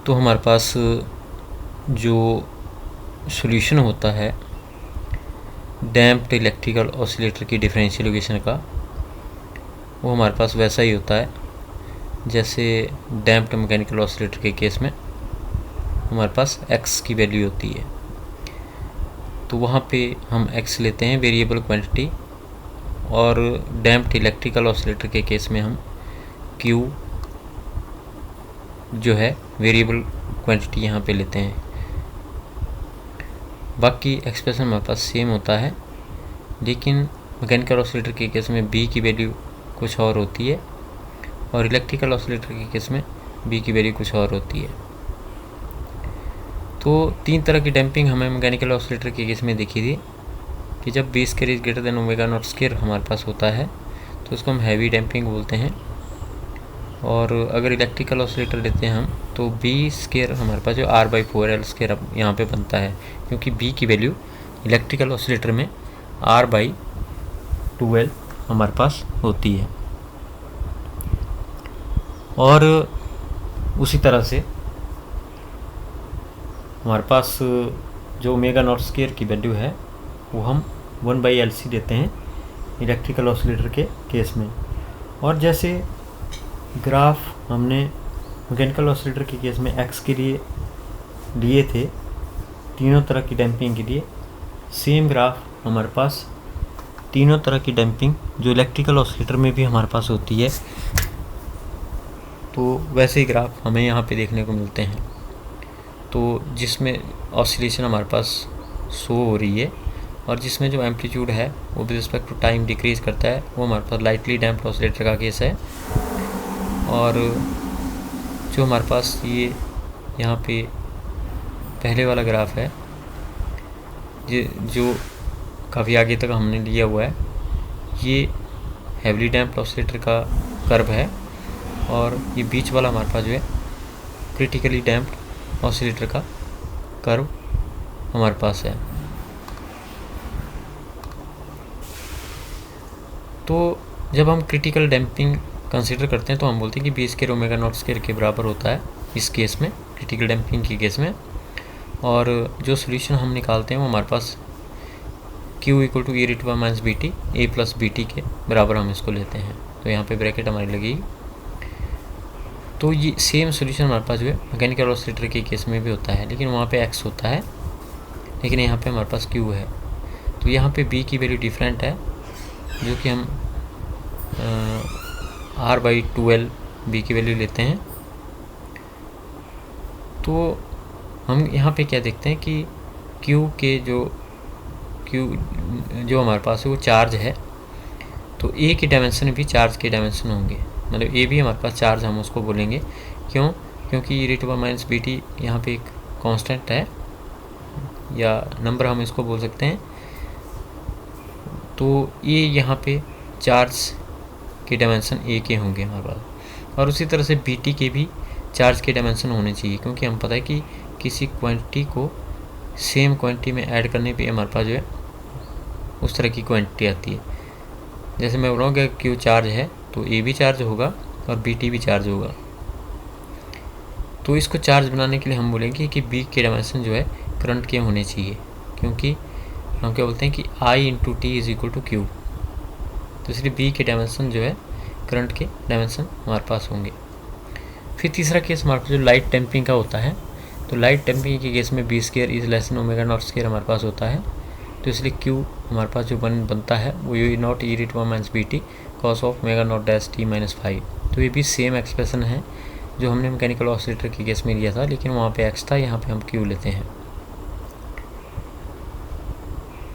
तो हमारे पास जो सॉल्यूशन होता है डैम्प्ड इलेक्ट्रिकल ऑसिलेटर की डिफरेंशियल इक्वेशन का, वो हमारे पास वैसा ही होता है जैसे डैम्प्ड मैकेनिकल ऑसिलेटर के केस में हमारे पास x की वैल्यू होती है। तो वहाँ पे हम x लेते हैं वेरिएबल क्वांटिटी, और डैम्प्ड इलेक्ट्रिकल ऑसिलेटर के केस में हम q जो है वेरिएबल क्वांटिटी यहाँ पे लेते हैं। बाकी एक्सप्रेशन हमारे पास सेम होता है, लेकिन मैकेनिकल ऑसिलेटर के केस में b की वैल्यू कुछ और होती है और इलेक्ट्रिकल ऑसिलेटर के केस में b की वैल्यू कुछ और होती है। तो 3 तरह की डैम्पिंग हमें मैकेनिकल ऑसिलेटर के केस में देखी थी कि जब b square is greater than omega nought square हमारे पास होता है तो उसको हम हैवी डैम्पिंग बोलते हैं। और अगर इलेक्ट्रिकल ऑसिलेटर लेते हैं हम तो b स्क्वायर हमारे पास जो r/4l स्क्वायर यहाँ पे बनता है, क्योंकि b की वैल्यू इलेक्ट्रिकल ऑसिलेटर में r/2l हमारे पास होती है। और उसी तरह से हमारे पास जो ओमेगा नॉट स्क्वायर की वैल्यू है वो हम 1/LC देते हैं इलेक्ट्रिकल ऑसिलेटर के केस में। और जैसे ग्राफ हमने मैकेनिकल ऑसिलेटर के केस में x के लिए लिए थे तीनों तरह की डैम्पिंग के लिए, सेम ग्राफ हमारे पास तीनों तरह की डैम्पिंग जो इलेक्ट्रिकल ऑसिलेटर में भी हमारे पास होती है, तो वैसे ही ग्राफ हमें यहाँ पे देखने को मिलते हैं। तो जिसमें ऑसिलेशन हमारे पास शो हो रही है और जिसमें जो एम्पलीट्यूड है वो with respect to time decrease करता है, वो हमारे पास लाइटली डैम्प्ड ऑसिलेटर का केस है। और जो हमारे पास ये यहाँ पे पहले वाला ग्राफ है ये जो काफ़ी आगे तक हमने लिया हुआ है, ये हैवीली डैम्प्ड ऑसिलेटर का कर्व है, और ये बीच वाला हमारे पास जो है क्रिटिकली डैम्प्ड ऑसिलेटर का कर्व हमारे पास है। तो जब हम क्रिटिकल डैम्पिंग कंसीडर करते हैं तो हम बोलते हैं कि B square omega nought square के बराबर होता है इस केस में, क्रिटिकल डैम्पिंग के केस में। और जो सोल्यूशन हम निकालते हैं वो हमारे पास Q = e⁻ BT a + BT के बराबर हम इसको लेते हैं। तो यहाँ पे ब्रैकेट हमारी लगेगी। तो ये सेम सोल्यूशन हमारे पास जो है मैकेनिकल ऑसिलेटर के केस में भी होता है, लेकिन वहाँ पे x होता है, लेकिन यहाँ पे हमारे पास Q है। तो यहाँ पे b की वैल्यू डिफरेंट है, जो कि हम r/2l b की वैल्यू लेते हैं। तो हम यहाँ पे क्या देखते हैं कि Q के जो हमारे पास है वो चार्ज है, तो a के डायमेंशन भी चार्ज के डायमेंशन होंगे, मतलब a भी हमारे पास चार्ज हम उसको बोलेंगे। क्यों? क्योंकि e⁻ BT यहाँ पे एक कांस्टेंट है या नंबर हम इसको बोल सकते हैं। तो ये यहाँ पे चार्ज के डायमेंशन a के होंगे हमारे पास, और उसी तरह से BT के भी चार्ज के डायमेंशन होने चाहिए, क्योंकि हम पता है कि किसी क्वांटिटी को सेम क्वांटिटी में ऐड करने पे हमारे पास जो है उस तरह की क्वांटिटी आती है। जैसे मैं बोल रहा हूँ कि Q चार्ज है तो A भी चार्ज होगा और BT भी चार्ज होगा। तो इसको चार्ज बनाने के लिए हम बोलेंगे कि B के डायमेंशन जो है करंट के होने चाहिए, क्योंकि हम क्या बोलते हैं कि I × T = Q। तो इसलिए B के डायमेंशन जो है करंट के डायमेंशन हमारे पास होंगे। फिर तीसरा केस हमारे पास जो लाइट डैम्पिंग का होता है, तो लाइट डैम्पिंग के केस में b² = ओमेगा नॉट स्क्वायर हमारे पास होता है। तो इसलिए Q हमारे पास जो बनता है वो U0 e⁻ BT cos of omega nought dash T - 5। तो ये भी सेम एक्सप्रेशन है जो हमने मैकेनिकल ऑसिलेटर के केस में लिया था, लेकिन वहाँ पे x था, यहाँ पे हम Q लेते हैं।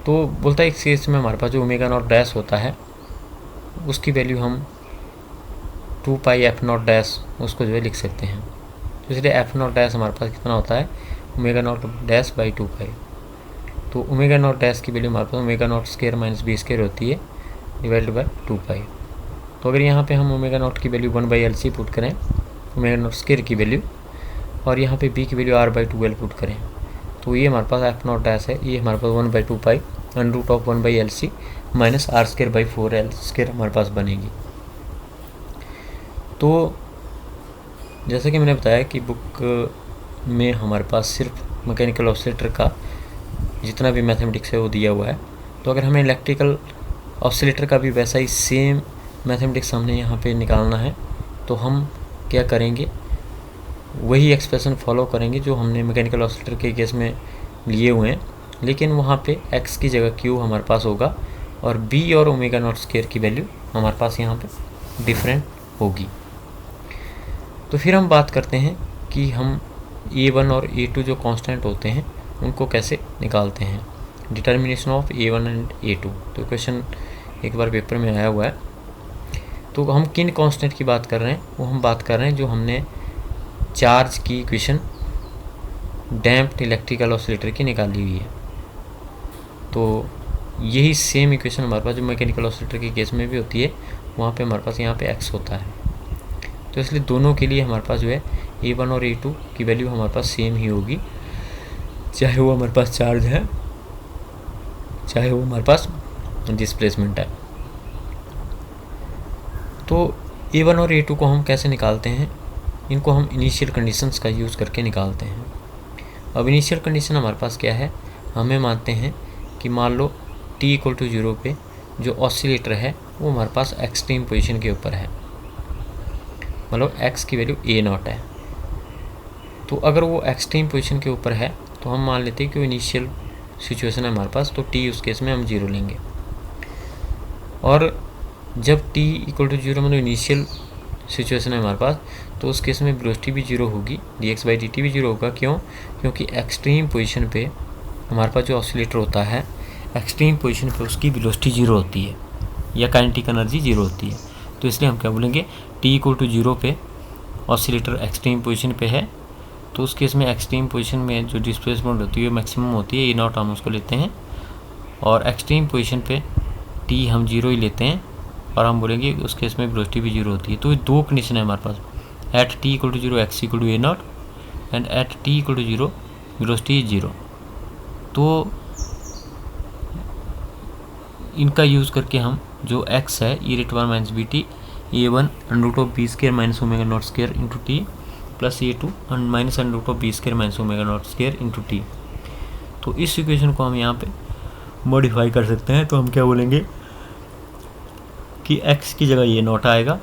तो बोलता है इस केस में हमारे पास जो ओमेगा नॉट डैश होता है उसकी वैल्यू हम 2πf0 डैश उसको जो है लिख सकते हैं। तो इसलिए f0 डैश हमारे पास कितना होता है ओमेगा नॉट डैश बाई 2π। तो ओमेगा नॉट डैश की वैल्यू हमारे पास ओमेगा नॉट स्क्वायर - b² होती है डिवाइडेड बाई 2π। तो अगर यहाँ पे हम ओमेगा नॉट की वैल्यू 1/LC पुट करें ओमेगा नॉट स्क्वायर की वैल्यू, और यहाँ पे b की वैल्यू r/2l पुट करें, तो ये हमारे पास f0 डैश है, ये हमारे पास 1/2π √ 1/LC - r² हमारे पास बनेगी। तो जैसे कि मैंने बताया कि बुक में हमारे पास सिर्फ मैकेनिकल ऑसिलेटर का जितना भी मैथमेटिक्स है वो दिया हुआ है। तो अगर हमें इलेक्ट्रिकल ऑसिलेटर का भी वैसा ही सेम मैथमेटिक्स हमने यहाँ पे निकालना है, तो हम क्या करेंगे, वही एक्सप्रेशन फॉलो करेंगे जो हमने मैकेनिकल ऑसिलेटर के केस में लिए हुए हैं, लेकिन वहाँ पे x की जगह q हमारे पास होगा और b और ओमेगा नॉट स्क्वायर की वैल्यू हमारे पास यहाँ पे डिफरेंट होगी। तो फिर हम बात करते हैं कि हम a1 और a2 जो कांस्टेंट होते हैं उनको कैसे निकालते हैं, determination of a1 and a2। तो क्वेश्चन एक बार पेपर में आया हुआ है। तो हम किन कांस्टेंट की बात कर रहे हैं, वो हम बात कर रहे हैं जो हमने चार्ज की इक्वेशन डैम्प्ड इलेक्ट्रिकल ऑसिलेटर की निकाली हुई है। तो यही सेम इक्वेशन हमारे पास जो मैकेनिकल ऑसिलेटर के केस में भी होती है, वहाँ पे हमारे पास यहाँ पे x होता है। तो इसलिए दोनों के लिए हमारे पास जो है a1 और a2 की वैल्यू हमारे पास सेम ही होगी, चाहे वो हमारे पास चार्ज है चाहे वो हमारे पास डिस्प्लेसमेंट है। तो a1 और a2 को हम कैसे निकालते हैं, इनको हम इनिशियल कंडीशंस का यूज़ करके निकालते हैं। अब इनिशियल कंडीशन हमारे पास क्या है, हमें मानते हैं कि मान लो t = 0 पे जो ऑसिलेटर है वो हमारे पास एक्सट्रीम पोजीशन के ऊपर है, मतलब x की वैल्यू a0 है। तो अगर वो एक्सट्रीम पोजीशन के ऊपर है तो हम मान लेते हैं कि वो इनिशियल सिचुएशन है हमारे पास, तो t उस केस में हम 0 लेंगे। और जब t = 0 मतलब इनिशियल सिचुएशन है हमारे पास, तो उस केस में वेलोसिटी भी 0 होगी, dx/dt भी 0 होगा। क्यों? क्योंकि एक्सट्रीम पोजीशन पे हमारे पास जो ऑसिलेटर होता है, एक्सट्रीम पोजीशन पे उसकी वेलोसिटी 0 होती है या काइनेटिक एनर्जी 0 होती है। तो इसलिए हम क्या बोलेंगे, t = 0 पे ऑसिलेटर एक्सट्रीम पोजीशन पे है, तो उस केस में एक्सट्रीम पोजीशन में जो डिस्प्लेसमेंट होती है मैक्सिमम होती है, a0 हम उसको लेते हैं, और एक्सट्रीम पोजीशन पे t हम 0 ही लेते हैं, और हम बोलेंगे उस केस में वेलोसिटी भी 0 होती है। तो ये दो कंडीशन है हमारे पास, at t = 0 x = a0 and at t = 0 velocity 0। तो इनका यूज़ करके हम जो x है e⁻ bt a1 √b² - ω02 into t plus a2 -√b² - ω02 into t, तो इस इक्वेशन को हम यहाँ पे मॉडिफाई कर सकते हैं। तो हम क्या बोलेंगे कि x की जगह a0 आएगा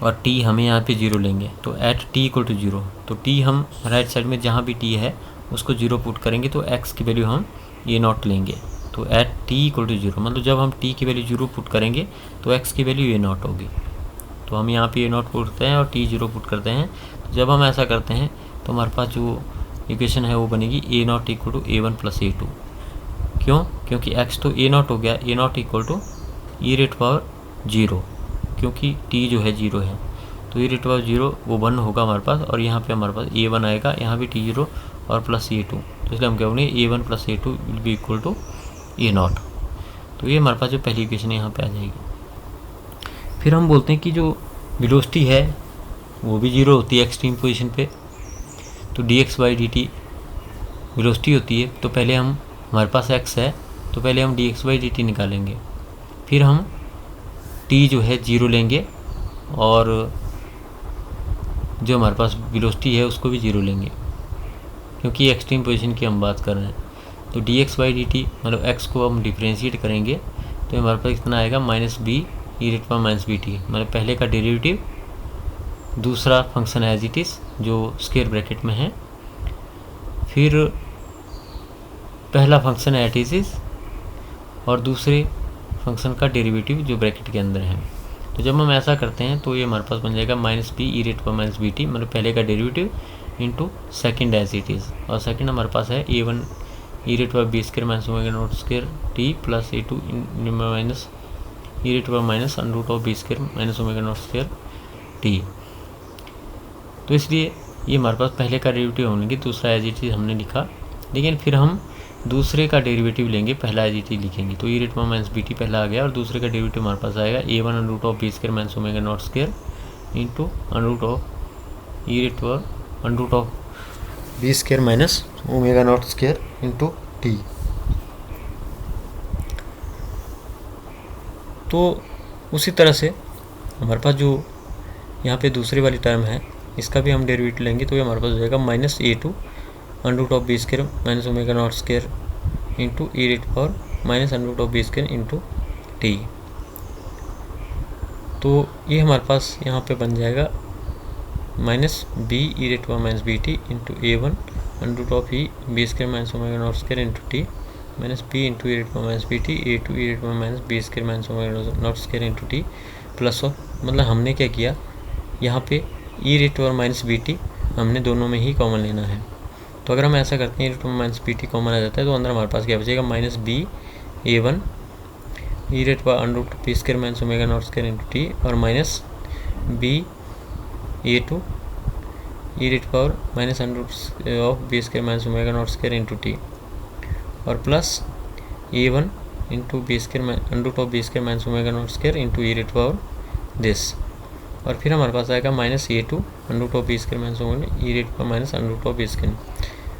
और t हमें यहाँ पे 0 लेंगे। तो एट t = 0, तो t हम राइट साइड में जहाँ भी t है उसको 0 पुट करेंगे, तो x की वैल्यू हम a0 लेंगे। तो एट t = 0 मतलब जब हम t की वैल्यू 0 पुट करेंगे तो x की वैल्यू a0 होगी। तो हम यहाँ पे a0 पुट करते हैं और t 0 पुट करते हैं। तो जब हम ऐसा करते हैं तो हमारे पास जो इक्वेशन है वो बनेगी a0 = a1 + a2। क्यों? क्योंकि x तो a0 हो गया, a0 = e⁻0, क्योंकि t जो है 0 है, तो e⁻0 वो 1 होगा हमारे पास, और यहाँ पे हमारे पास a1 आएगा, यहाँ भी t0 और प्लस a2। तो इसलिए हम क्या बोलेंगे a1 + a2 = a0। तो ये हमारे पास जो पहली इक्वेशन है यहाँ पे आ जाएगी। फिर हम बोलते हैं कि जो वेलोसिटी है वो भी 0 होती है एक्सट्रीम पोजीशन पे, तो dx/dt वेलोसिटी होती है। तो पहले हम, हमारे पास x है तो पहले हम dx/dt निकालेंगे, फिर हम t जो है 0 लेंगे, और जो हमारे पास वेलोसिटी है उसको भी 0 लेंगे, क्योंकि एक्सट्रीम पोजीशन की हम बात कर रहे हैं। तो dx/dt मतलब x को हम डिफ्रेंशिएट करेंगे तो हमारे पास कितना आएगा, -b e⁻ bt, मतलब पहले का डेरिवेटिव, दूसरा फंक्शन एज इट इज़ जो स्क्वायर ब्रैकेट में है, फिर पहला फंक्शन एट इज इज और दूसरे फंक्शन का डेरिवेटिव जो ब्रैकेट के अंदर है। तो जब हम ऐसा करते हैं तो ये हमारे पास बन जाएगा -b e⁻ bt, मतलब पहले का derivative into second as it is, और सेकेंड हमारे पास है a1 e⁻b² - ω02 t plus a2 e⁻√b² - ω02 t। तो इसलिए ये हमारे पास पहले का डेरिवेटिव होने, दूसरा एज इट इज़ हमने लिखा, लेकिन फिर हम दूसरे का डेरिवेटिव लेंगे, पहला एज इट इज़ लिखेंगे। तो e⁻ bt पहला आ गया, और दूसरे का डेरिवेटिव हमारे पास आएगा a1 √b² - ω02 into √b² - ω02 into t। तो उसी तरह से हमारे पास जो यहाँ पे दूसरी वाली टर्म है इसका भी हम डेरिवेटिव लेंगे तो ये हमारे पास हो जाएगा minus A2 under root of B square minus omega nought square into E rate power minus under root of B square into T. तो ये हमारे पास यहाँ पे बन जाएगा minus B E rate power minus B T into A1 under root of E B square minus omega nought square into T minus B into E rate power minus B T A2 E rate power minus B square minus omega nought square into T plus of, मतलब हमने क्या किया यहाँ पे E rate power minus B T हमने दोनों में ही common लेना है। तो अगर हम ऐसा करते हैं E rate power minus B T common आ जाता है तो अंदर हमारे पास क्या बचेगा minus B A1 E rate power under root B square minus omega nought square into T और minus B A2 E rate power minus under root of B square minus omega nought square into T और plus A1 into B square under root of B square minus omega nought square into E rate power this, और फिर हमारे पास आएगा minus A2 under root of B square minus omega E rate power minus under root of B square.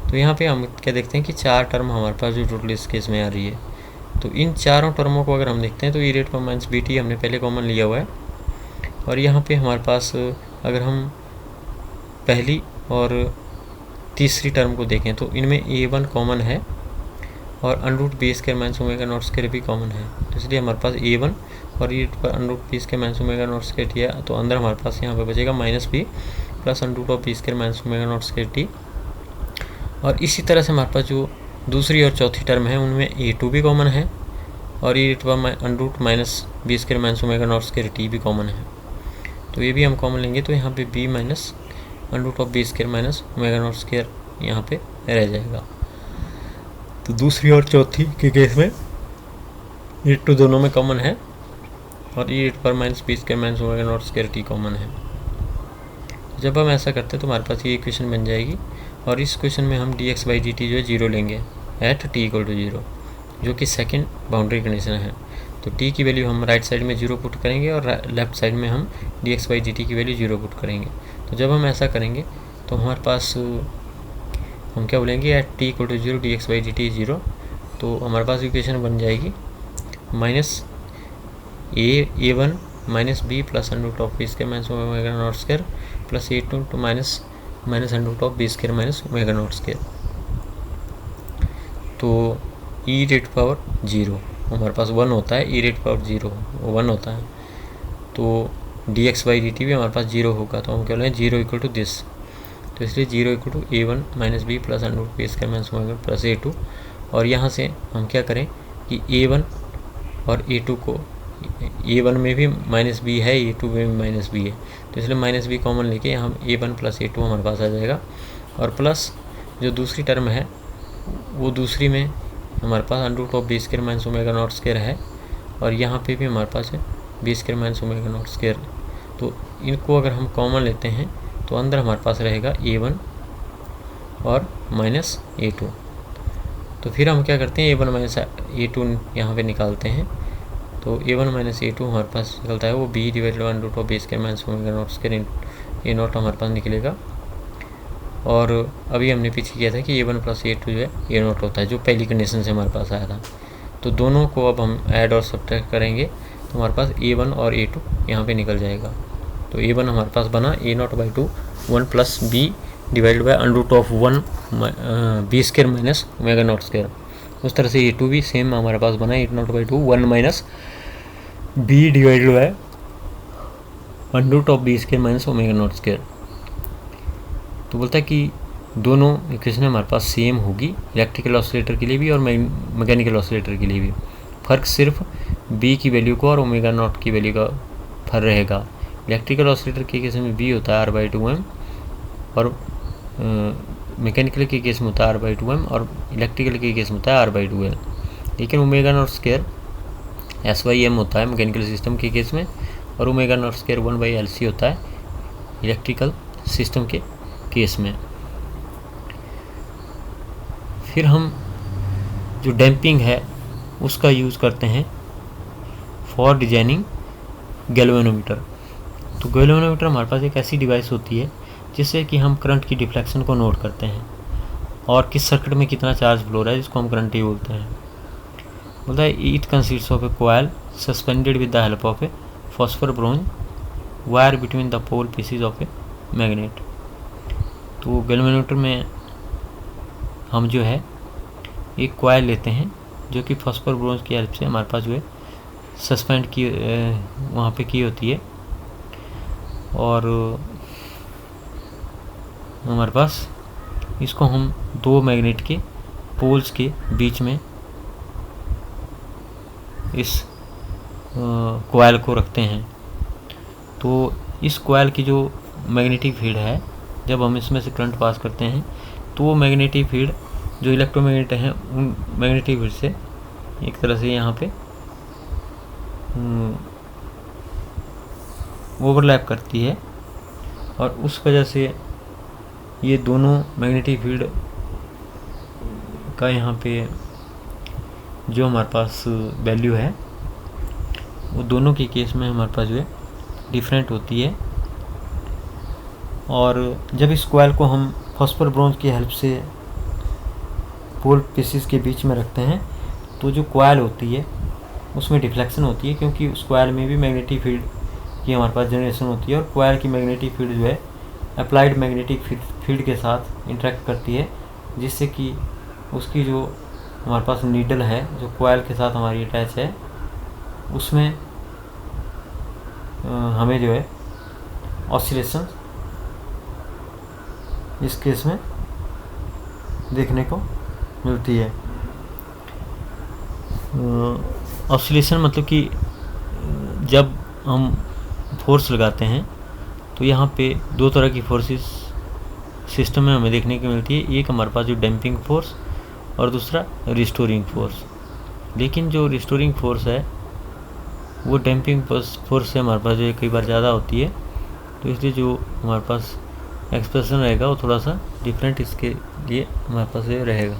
तो यहाँ पे हम क्या देखते हैं कि चार टर्म हमारे पास जो टोटल इस केस में आ रही है। तो इन चारों टर्मों को अगर हम देखते हैं तो E rate power minus B T हमने पहले कॉमन लिया हुआ है, और यहाँ पे हमारे पास अगर हम पहली और तीसरी टर्म को देखें तो इनमें A1 कॉमन है और under root B square minus omega nought square भी कॉमन है। तो इसलिए हमारे पास A1 और ई पर under root B square minus omega nought square T है, तो अंदर हमारे पास यहाँ पे बचेगा minus B plus under root of B square minus omega nought square T. और इसी तरह से हमारे पास जो दूसरी और चौथी टर्म है उनमें A2 भी कॉमन है और E rate power under root minus B square minus omega nought square T भी कॉमन है। तो ये भी हम कॉमन लेंगे तो यहाँ पे B minus under root of B square minus omega nought square यहाँ पे रह जाएगा। तो दूसरी और चौथी के केस में A2 दोनों में कॉमन है और E rate power minus B square minus omega nought square T common है। जब हम ऐसा करते हैं तो हमारे पास ये इक्वेशन बन जाएगी, और इस क्वेश्चन में हम dx बाई डी टी जो है 0 लेंगे एट t इक्वल टू 0, जो कि सेकंड बाउंड्री कंडीशन है। तो t की वैल्यू हम राइट साइड में 0 पुट करेंगे और लेफ्ट साइड में हम dx बाई डी टी की वैल्यू 0 पुट करेंगे। तो जब हम ऐसा करेंगे तो हमारे पास हम क्या बोलेंगे at t equal to 0 dx by D T 0। तो हमारे पास इक्वेशन बन जाएगी minus A1 minus B plus under root of B square minus omega nought square plus A2 to minus under root of B square minus omega nought square. तो E rate power 0 हमारे पास 1 होता है, ई rate power 0 1 होता है, तो dx by D T भी हमारे पास 0 होगा। तो हम क्या बोलेंगे 0 इक्वल टू दिस, तो इसलिए 0 equal to A1 minus B plus under root B square minus omega plus A2। और यहाँ से हम क्या करें कि A1 और A2 को, A1 में भी माइनस बी है, A2 में भी माइनस बी है, तो इसलिए माइनस बी कॉमन लेके हम A1 प्लस A2 हमारे पास आ जाएगा। और प्लस जो दूसरी टर्म है वो दूसरी में हमारे पास under root of B square minus omega nought square है, और यहाँ पे भी हमारे पास है B square minus omega nought square. तो इनको अगर हम कॉमन लेते हैं तो अंदर हमारे पास रहेगा A1 और माइनस A2। तो फिर हम क्या करते हैं A1 माइनस A2 यहाँ पे निकालते हैं, तो A1 माइनस A2 हमारे पास निकलता है वो B divided by under root of B square minus omega nought square A nought हमारे पास निकलेगा। और अभी हमने पीछे किया था कि A1 प्लस A2 जो है A नॉट होता है, जो पहली कंडीशन से हमारे पास आया था। तो दोनों को अब हम ऐड और सब्ट्रैक्ट करेंगे तो हमारे पास A1 और A2 यहाँ पे निकल जाएगा। तो A1 हमारे पास बना A nought by 2 1 plus B divided by under root of 1 B square minus omega nought square. उस तरह से A2 भी सेम हमारे पास बना A nought by 2 1 minus B divided by under root of B square minus omega nought square. तो बोलता है कि दोनों इक्वेशन हमारे पास सेम होगी इलेक्ट्रिकल ऑसिलेटर के लिए भी और मैकेनिकल ऑसिलेटर के लिए भी। फ़र्क सिर्फ B की वैल्यू को और ओमेगा नॉट की वैल्यू का फर्क रहेगा। इलेक्ट्रिकल ऑसिलेटर के केस में B होता है R/2m और मैकेनिकल के केस में होता है R/2m और इलेक्ट्रिकल के केस में होता है R/2l। लेकिन ओमेगा नॉट स्क्वायर S/m होता है मैकेनिकल सिस्टम के केस में, और ओमेगा नॉट स्क्वायर 1/LC होता है इलेक्ट्रिकल सिस्टम के केस में। फिर हम जो डैम्पिंग है उसका यूज़ करते हैं फॉर डिजाइनिंग गैल्वेनोमीटर। तो गैल्वेनोमीटर हमारे पास एक ऐसी डिवाइस होती है जिससे कि हम करंट की डिफ्लेक्शन को नोट करते हैं और किस सर्किट में कितना चार्ज फ्लो रहा है, जिसको हम करंट ही बोलते हैं। बोलता है it consists of a coil suspended with the help of a phosphor bronze wire between the pole pieces of a magnet. तो गैल्वेनोमीटर में हम जो है एक कॉइल लेते हैं जो कि फॉस्फोर ब्रोंज की हेल्प से हमारे पास जो है सस्पेंड की वहाँ पे की होती है, और हमारे पास इसको हम दो मैग्नेट के पोल्स के बीच में इस कॉइल को रखते हैं। तो इस कॉइल की जो मैग्नेटिक फील्ड है, जब हम इसमें से करंट पास करते हैं तो वो मैग्नेटिक फील्ड जो इलेक्ट्रोमैग्नेट हैं उन मैग्नेटिक फील्ड से एक तरह से यहाँ पे ओवरलैप करती है, और उस वजह से ये दोनों मैग्नेटिक फील्ड का यहाँ पे जो हमारे पास वैल्यू है वो दोनों के केस में हमारे पास जो है डिफरेंट होती है। और जब इस कॉइल को हम फॉस्फोर ब्रोंज की हेल्प से पोल पीसेस के बीच में रखते हैं तो जो कॉइल होती है उसमें डिफ्लेक्शन होती है, क्योंकि उस कॉइल में भी मैग्नेटिक फील्ड की हमारे पास जनरेशन होती है, और कॉइल की मैग्नेटिक फील्ड जो है अप्लाइड मैग्नेटिक फील्ड के साथ इंटरेक्ट करती है, जिससे कि उसकी जो हमारे पास नीडल है जो कॉइल के साथ हमारी अटैच है उसमें हमें जो है ऑसिलेशन इस केस में देखने को मिलती है। ऑसिलेशन मतलब कि जब हम फोर्स लगाते हैं तो यहाँ पे दो तरह की फोर्सेस सिस्टम में हमें देखने को मिलती है। एक हमारे पास जो डैम्पिंग फोर्स और दूसरा रिस्टोरिंग फोर्स। लेकिन जो रिस्टोरिंग फोर्स है वो डैम्पिंग फोर्स से हमारे पास जो है कई बार ज़्यादा होती है, तो इसलिए जो हमारे पास एक्सप्रेशन रहेगा वो थोड़ा सा डिफरेंट इसके लिए हमारे पास रहेगा।